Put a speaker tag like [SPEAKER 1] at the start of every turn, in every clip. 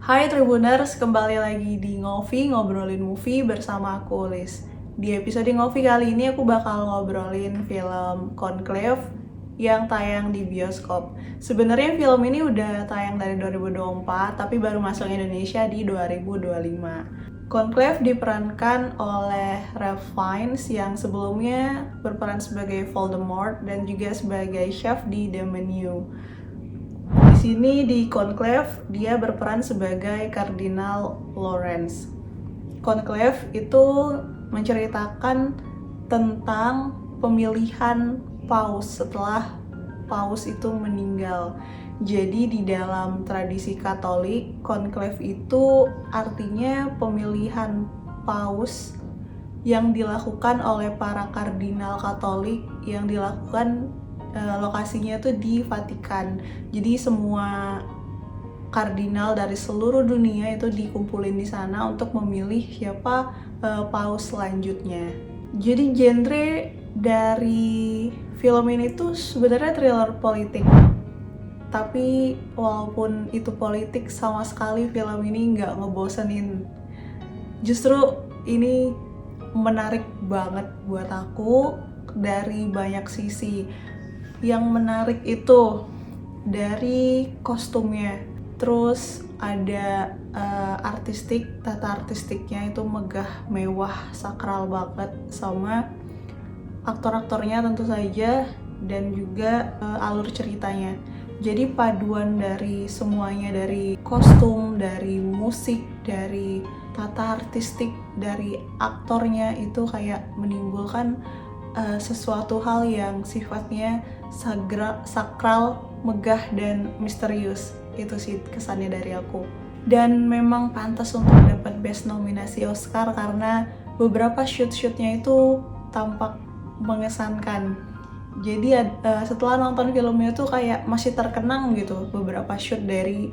[SPEAKER 1] Hai Tribuners, kembali lagi di Ngopi, ngobrolin movie bersama aku, Liz. Di episode Ngopi kali ini aku bakal ngobrolin film Conclave yang tayang di bioskop. Sebenarnya film ini udah tayang dari 2024, tapi baru masuk Indonesia di 2025. Conclave diperankan oleh Ralph Fiennes yang sebelumnya berperan sebagai Voldemort dan juga sebagai chef di The Menu. Di sini di Conclave dia berperan sebagai Kardinal Lawrence. Conclave itu menceritakan tentang pemilihan paus setelah paus itu meninggal. Jadi di dalam tradisi Katolik, Conclave itu artinya pemilihan paus yang dilakukan oleh para kardinal Katolik yang dilakukan lokasinya tuh di Vatikan. Jadi semua kardinal dari seluruh dunia itu dikumpulin di sana untuk memilih siapa paus selanjutnya. Jadi genre dari film ini tuh sebenarnya thriller politik. Tapi walaupun itu politik, sama sekali film ini nggak ngebosenin. Justru ini menarik banget buat aku dari banyak sisi. Yang menarik itu dari kostumnya, terus ada tata artistiknya itu megah, mewah, sakral banget, sama aktor-aktornya tentu saja, dan juga alur ceritanya. Jadi paduan dari semuanya, dari kostum, dari musik, dari tata artistik, dari aktornya itu kayak menimbulkan sesuatu hal yang sifatnya sakral, megah, dan misterius. Itu sih kesannya dari aku. Dan memang pantas untuk dapat Best Nominasi Oscar karena beberapa shoot-shootnya itu tampak mengesankan. Jadi setelah nonton filmnya tuh kayak masih terkenang gitu beberapa shoot dari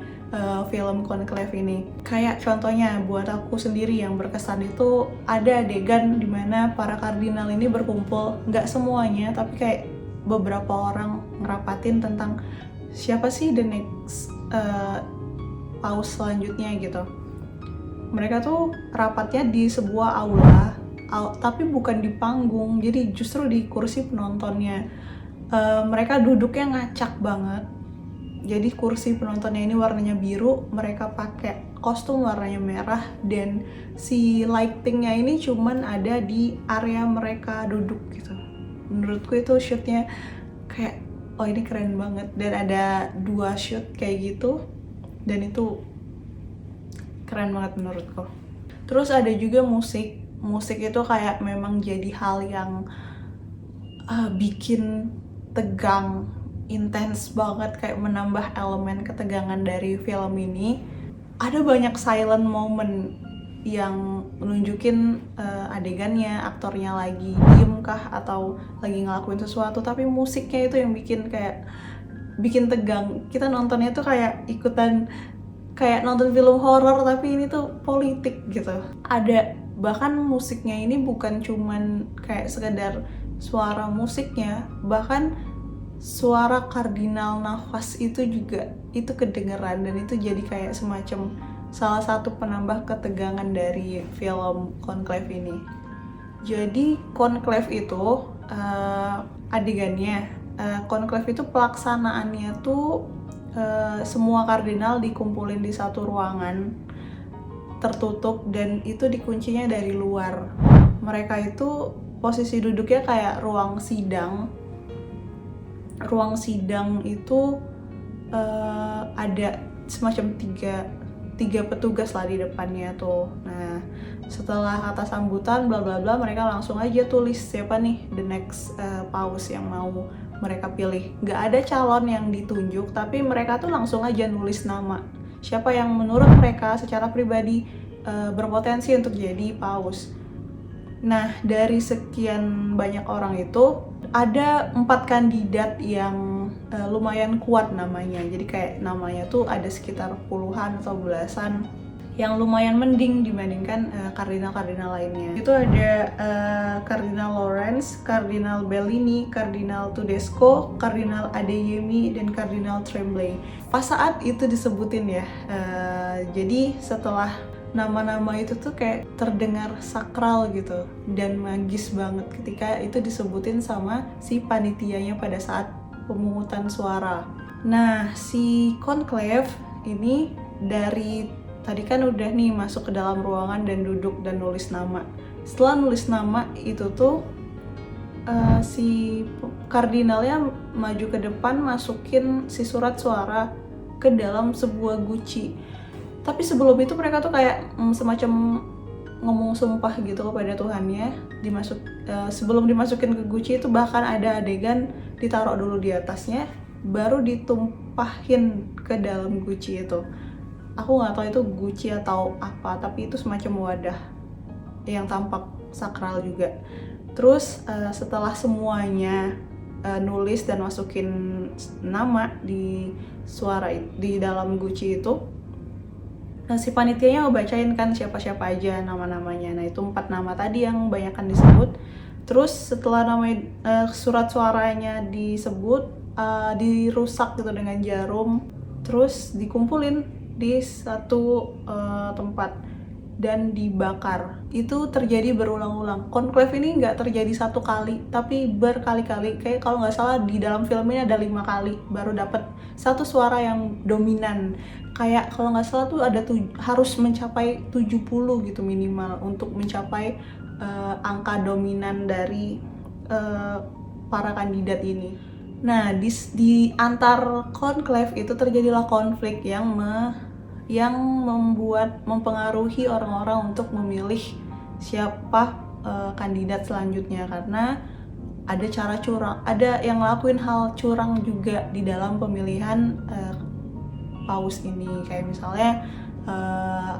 [SPEAKER 1] film Conclave ini. Kayak contohnya buat aku sendiri yang berkesan itu ada adegan dimana para kardinal ini berkumpul, nggak semuanya tapi kayak beberapa orang ngerapatin tentang siapa sih the next paus selanjutnya gitu. Mereka tuh rapatnya di sebuah aula, tapi bukan di panggung, jadi justru di kursi penontonnya. Mereka duduknya ngacak banget, jadi kursi penontonnya ini warnanya biru, mereka pakai kostum warnanya merah, dan si lightingnya ini cuman ada di area mereka duduk gitu. Menurutku itu shootnya kayak, oh ini keren banget, dan ada 2 shoot kayak gitu, dan itu keren banget menurutku. Terus ada juga musik itu kayak memang jadi hal yang bikin tegang, intens banget, kayak menambah elemen ketegangan dari film ini. Ada banyak silent moment yang menunjukin adegannya, aktornya lagi diem kah atau lagi ngelakuin sesuatu, tapi musiknya itu yang bikin tegang. Kita nontonnya tuh kayak ikutan, kayak nonton film horor tapi ini tuh politik gitu. Ada bahkan musiknya ini bukan cuman kayak sekedar suara musiknya, bahkan suara kardinal nafas itu juga itu kedengeran, dan itu jadi kayak semacam salah satu penambah ketegangan dari film Conclave ini. Jadi Conclave itu adegannya, Conclave itu pelaksanaannya tuh semua kardinal dikumpulin di satu ruangan tertutup, dan itu dikuncinya dari luar. Mereka itu posisi duduknya kayak ruang sidang. Ruang sidang itu ada semacam tiga petugas lah di depannya tuh. Nah, setelah kata sambutan bla bla bla, mereka langsung aja tulis siapa nih the next paus yang mau mereka pilih. Nggak ada calon yang ditunjuk, tapi mereka tuh langsung aja nulis nama siapa yang menurut mereka secara pribadi berpotensi untuk jadi paus. Nah, dari sekian banyak orang itu ada 4 kandidat yang lumayan kuat namanya. Jadi kayak namanya tuh ada sekitar puluhan atau belasan yang lumayan mending dibandingkan kardinal-kardinal lainnya. Itu ada Kardinal Lawrence, Kardinal Bellini, Kardinal Tedesco, Kardinal Adeyemi, dan Kardinal Tremblay. Pas saat itu disebutin ya, jadi setelah nama-nama itu tuh kayak terdengar sakral gitu dan magis banget ketika itu disebutin sama si panitianya pada saat pemungutan suara. Nah, si conclave ini dari tadi kan udah nih masuk ke dalam ruangan dan duduk dan nulis nama. Setelah nulis nama itu tuh si kardinalnya maju ke depan masukin si surat suara ke dalam sebuah guci. Tapi sebelum itu mereka tuh kayak semacam ngomong sumpah gitu kepada Tuhannya. Sebelum dimasukin ke guci itu bahkan ada adegan ditaruh dulu di atasnya, baru ditumpahin ke dalam guci itu. Aku nggak tahu itu guci atau apa, tapi itu semacam wadah yang tampak sakral juga. Terus setelah semuanya nulis dan masukin nama di dalam guci itu, si panitianya ngebacain kan siapa-siapa aja nama-namanya. Nah itu 4 nama tadi yang banyakkan disebut. Terus setelah surat suaranya disebut, dirusak gitu dengan jarum, terus dikumpulin di satu tempat dan dibakar. Itu terjadi berulang-ulang. Conclave ini nggak terjadi satu kali, tapi berkali-kali. Kayak kalau nggak salah di dalam film ini ada 5 kali baru dapet satu suara yang dominan. Kayak kalau nggak salah tuh harus mencapai 70 gitu minimal untuk mencapai angka dominan dari para kandidat ini. Nah, di antar conclave itu terjadilah konflik yang mempengaruhi orang-orang untuk memilih siapa kandidat selanjutnya, karena ada cara curang, ada yang ngelakuin hal curang juga di dalam pemilihan paus ini. Kayak misalnya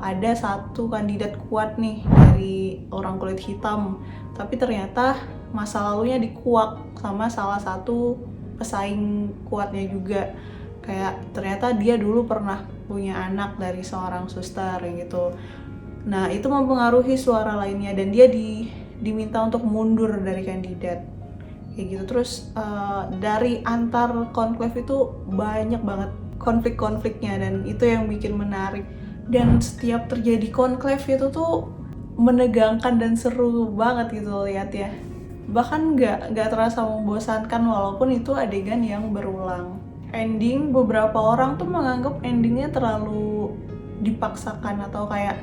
[SPEAKER 1] ada satu kandidat kuat nih dari orang kulit hitam, tapi ternyata masa lalunya dikuak sama salah satu pesaing kuatnya juga. Kayak ternyata dia dulu pernah punya anak dari seorang suster gitu. Nah itu mempengaruhi suara lainnya dan dia diminta untuk mundur dari kandidat kayak gitu. Terus dari antar conclave itu banyak banget konflik-konfliknya dan itu yang bikin menarik. Dan setiap terjadi conclave itu tuh menegangkan dan seru banget gitu lihat ya. Bahkan nggak terasa membosankan walaupun itu adegan yang berulang. Ending, beberapa orang tuh menganggap endingnya terlalu dipaksakan atau kayak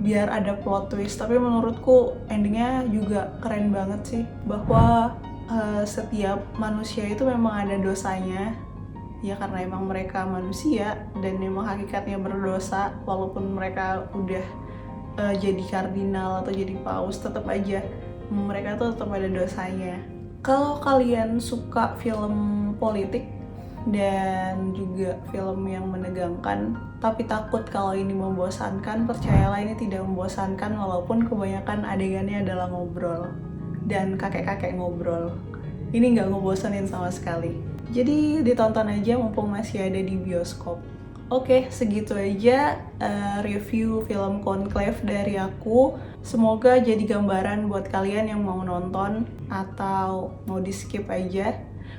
[SPEAKER 1] biar ada plot twist, tapi menurutku endingnya juga keren banget sih, bahwa setiap manusia itu memang ada dosanya ya, karena emang mereka manusia dan memang hakikatnya berdosa. Walaupun mereka udah jadi kardinal atau jadi paus, tetap aja mereka tuh tetap ada dosanya. Kalau kalian suka film politik dan juga film yang menegangkan tapi takut kalau ini membosankan, percayalah ini tidak membosankan walaupun kebanyakan adegannya adalah ngobrol dan kakek-kakek ngobrol. Ini nggak ngebosanin sama sekali. Jadi ditonton aja mumpung masih ada di bioskop. Oke, segitu aja review film Conclave dari aku. Semoga jadi gambaran buat kalian yang mau nonton atau mau di skip aja.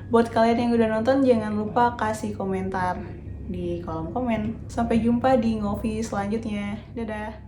[SPEAKER 1] Buat kalian yang udah nonton, jangan lupa kasih komentar di kolom komen. Sampai jumpa di Ngopi selanjutnya. Dadah!